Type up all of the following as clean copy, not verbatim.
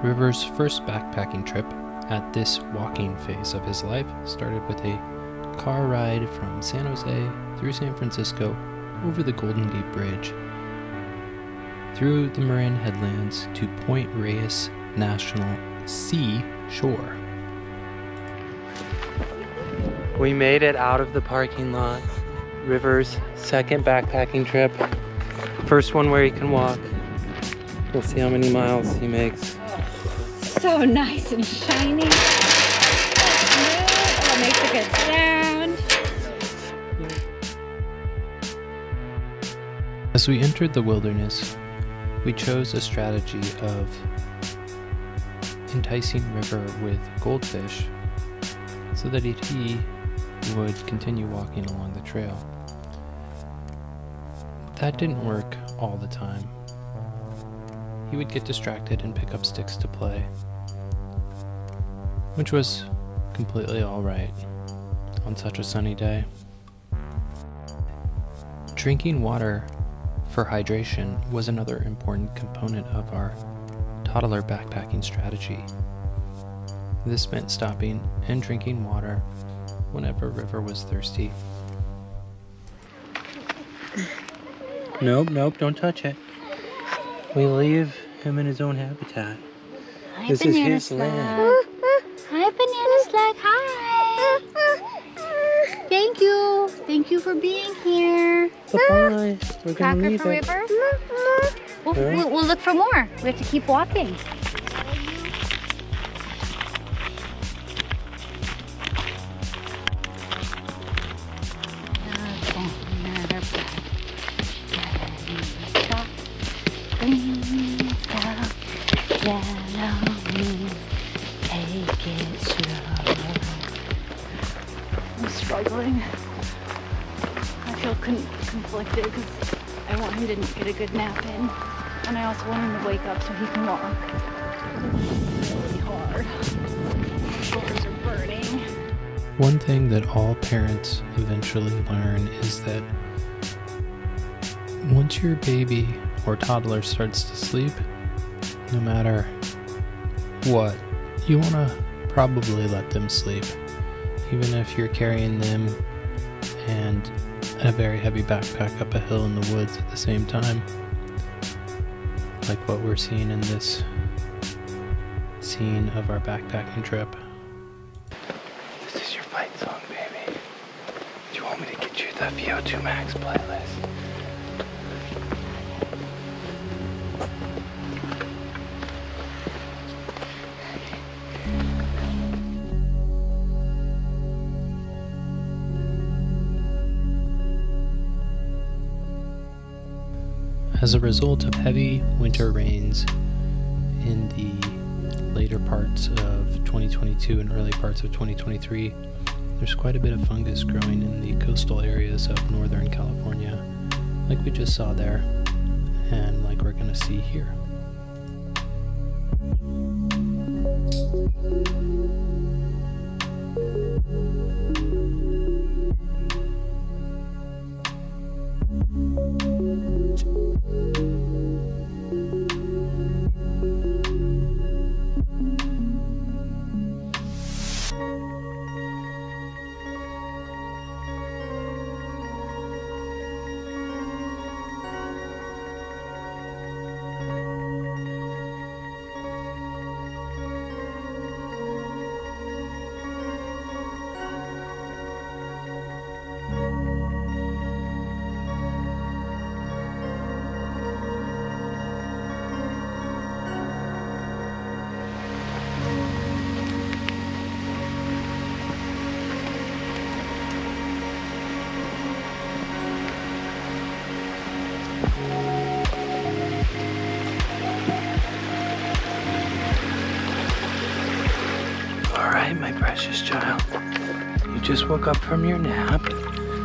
River's first backpacking trip at this walking phase of his life started with a car ride from San Jose through San Francisco over the Golden Gate Bridge, through the Marin Headlands to Point Reyes National Sea Shore. We made it out of the parking lot. River's second backpacking trip. First one where he can walk. We'll see how many miles he makes. So nice and shiny. Oh, it makes a good sound. As we entered the wilderness, we chose a strategy of enticing River with goldfish so that he would continue walking along the trail. That didn't work all the time. He would get distracted and pick up sticks to play, which was completely alright on such a sunny day. Drinking water for hydration was another important component of our toddler backpacking strategy. This meant stopping and drinking water whenever River was thirsty. Nope, don't touch it. We leave him in his own habitat. Hi, This is his land. Hi, Banana Slug. Hi. Thank you for being here. Bye-bye. We're gonna Cracker leave for it. River. We'll look for more. We have to keep walking. I'm struggling. I feel conflicted because I want him to get a good nap in, and I also want him to wake up so he can walk. It's really hard. Shoulders are burning. One thing that all parents eventually learn is that once your baby or toddler starts to sleep, no matter what, you want to probably let them sleep, even if you're carrying them and a very heavy backpack up a hill in the woods at the same time, like what we're seeing in this scene of our backpacking trip. This is your fight song, baby. Do you want me to get you the VO2 Max playlist? As a result of heavy winter rains in the later parts of 2022 and early parts of 2023, there's quite a bit of fungus growing in the coastal areas of Northern California, like we just saw there, and like we're going to see here. All right, my precious child. You just woke up from your nap.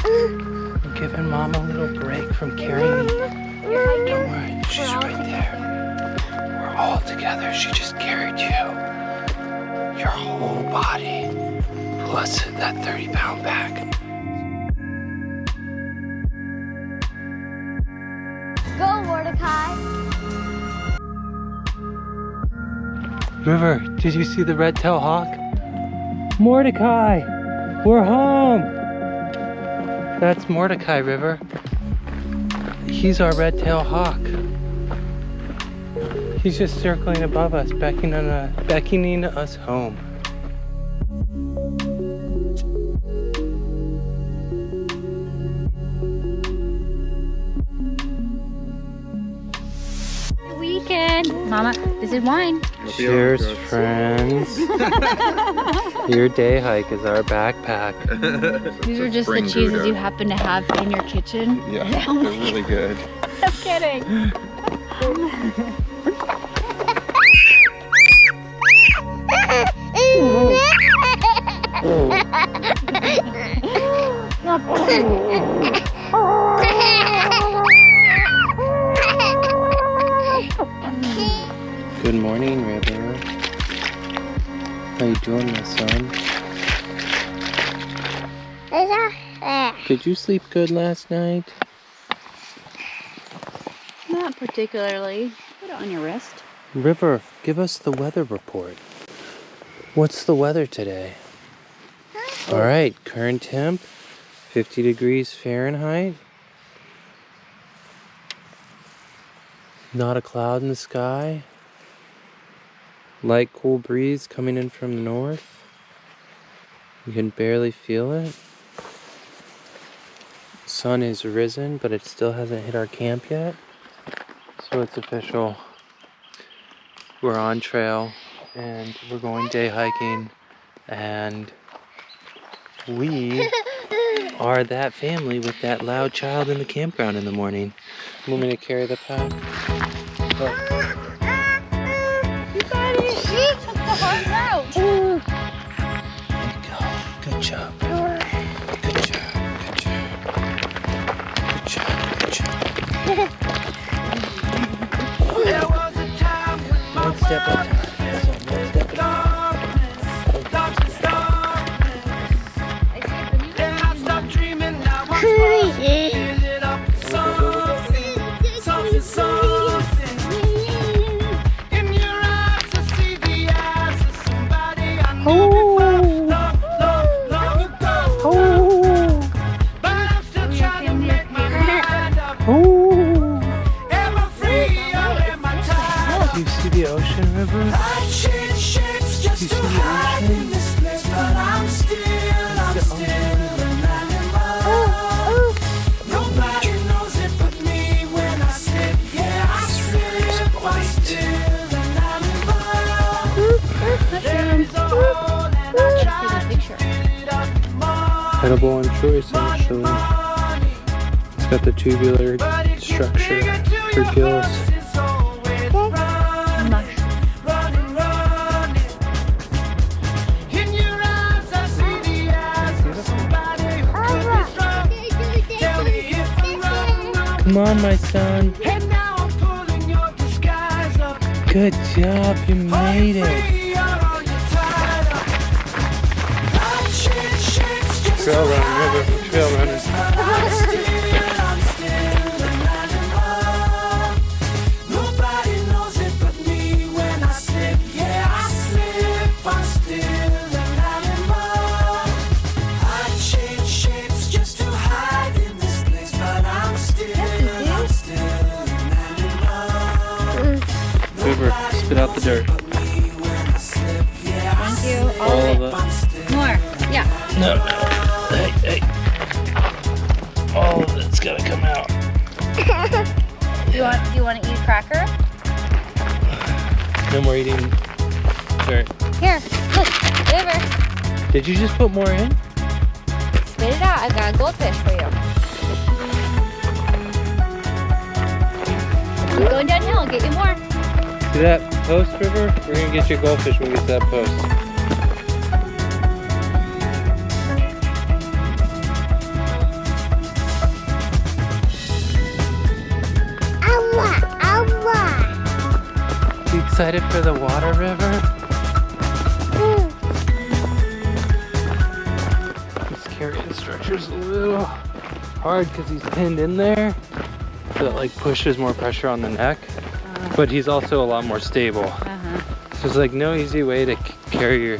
We're giving Mom a little break from carrying you. Don't worry, she's right there. We're all together. She just carried you. Your whole body, plus that 30-pound bag. Go, Mordecai. River, did you see the red-tailed hawk? Mordecai, we're home. That's Mordecai, River. He's our red-tailed hawk. He's just circling above us, beckoning us home. Weekend. Mama, this is wine. Cheers, friends. Your day hike is our backpack. These are just the cheeses you happen to have in your kitchen. Yeah, they're really good. I'm kidding. Good morning, River. How you doing, my son? Did you sleep good last night? Not particularly. Put it on your wrist. River, give us the weather report. What's the weather today? All right, current temp, 50 degrees Fahrenheit. Not a cloud in the sky. Light, cool breeze coming in from the north. You can barely feel it. The sun is risen, but it still hasn't hit our camp yet. So it's official. We're on trail and we're going day hiking, and we are that family with that loud child in the campground in the morning. Want me to carry the pack? Oh. You got it. Took the hard route. There you go. Good job. Good job. Good job. Good job. Good job. One step at a time. One step at a time. Do you see the ocean, River? Do you see the ocean? Edible and choice, actually. It's got the tubular structure for gills. Come on, my son. Good job, you made it. Trail running, River. Trail running. River, spit out the dirt. Thank you. All of it. More. Yeah. No. Hey. All of it's gotta come out. Do you want to eat a cracker? No more eating dirt. Here. Look. River. Did you just put more in? Spit it out. I got a goldfish for you. Keep going downhill. I'll get you more. See that post, River? We're gonna get you a goldfish when we get to that post. You excited for the water, River? This carrying structure's a little hard because he's pinned in there. So it like pushes more pressure on the neck. But he's also a lot more stable. So There's like no easy way to carry your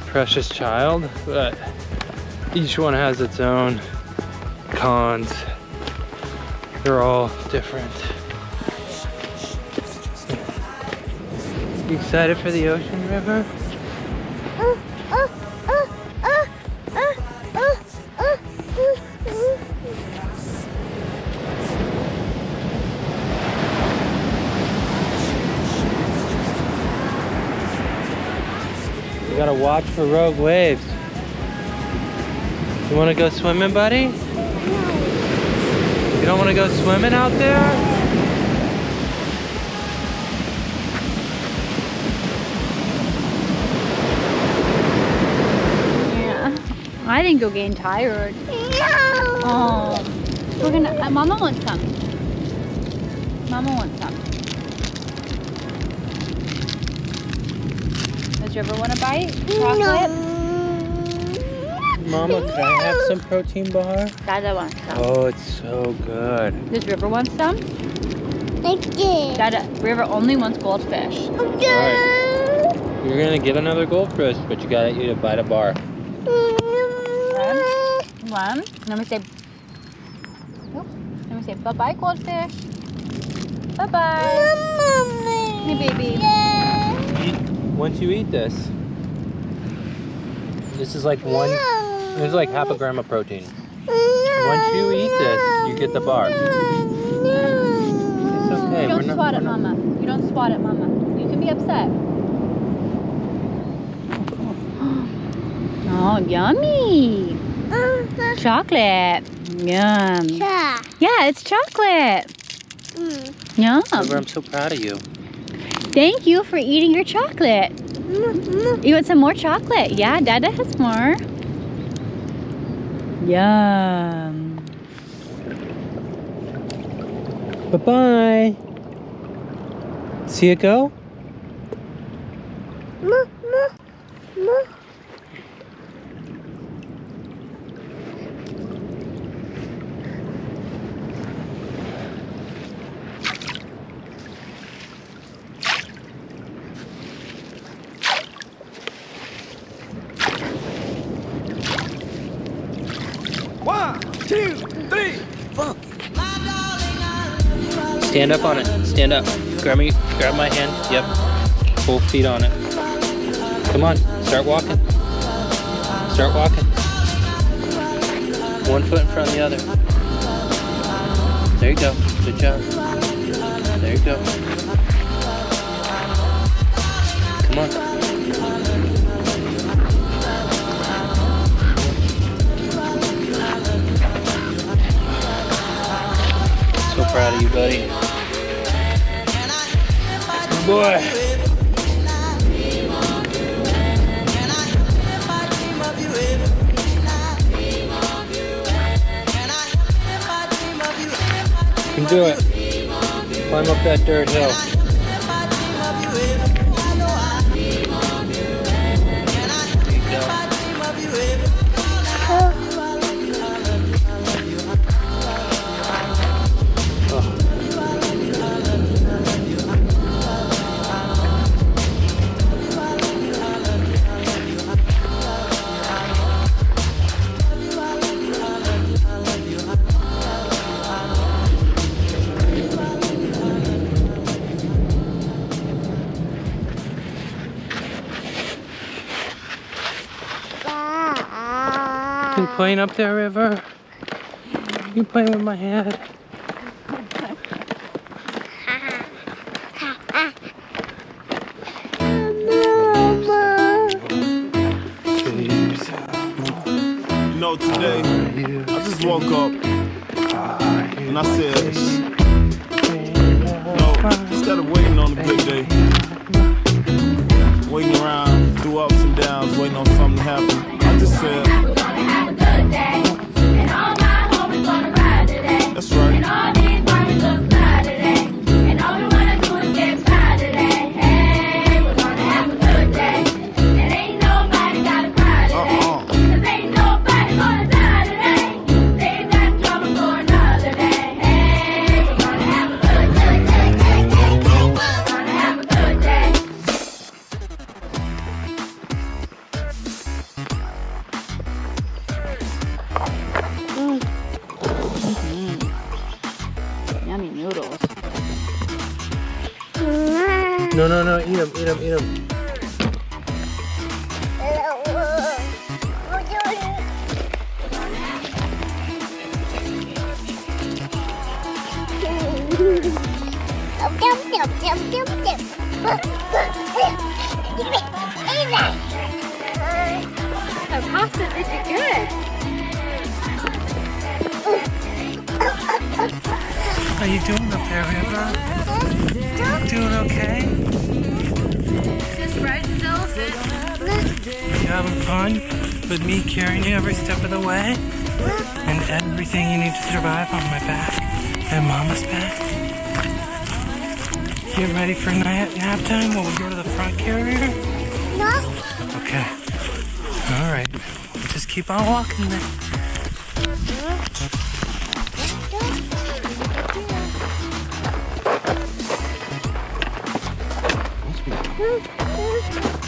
precious child, but each one has its own cons. They're all different. You excited for the ocean, River? You gotta watch for rogue waves. You wanna go swimming, buddy? You don't wanna go swimming out there? Yeah. I think you're getting tired. Oh. We're gonna, Mama wants some. Mama wants some. Does River want a bite? Chocolate? Mama, could I have some protein bar? Dada wants some. Oh, it's so good. Does River want some? Thank you. Dada, River only wants goldfish. Alright. You're gonna get another goldfish, but you gotta eat a bite of bar. One. Let me say. Nope. Let me say bye-bye, goldfish. Bye-bye. Hey, baby. Once you eat this is like this is like half a gram of protein. Once you eat this, you get the bar. It's okay. You don't swat at Mama. You don't swat at Mama. You can be upset. Oh, yummy. Chocolate. Yum. Yeah, it's chocolate. Yum. River, I'm so proud of you. Thank you for eating your chocolate. You want some more chocolate? Yeah, Dada has more. Yum. Bye-bye. See it go? Stand up on it. Stand up. Grab my hand. Yep. Both feet on it. Come on. Start walking. Start walking. One foot in front of the other. There you go. Good job. There you go. Come on. So proud of you, buddy. Good boy. You can do it. Climb up that dirt hill. You playing up there, River? You playing with my head? You know, today, I just woke up and I said, no, instead of waiting on a good day, waiting around through ups and downs, waiting on something to happen, I just said, that's right. yummy noodles. No, no, no, eat them, eat them, eat them. The pasta did you good. How you doing up there, River? Doing okay? Just right still, sis. You having fun with me carrying you every step of the way? And everything you need to survive on my back and Mama's back? Get ready for nap time when we go to the front carrier? No. Okay. All right. Just keep on walking then. No.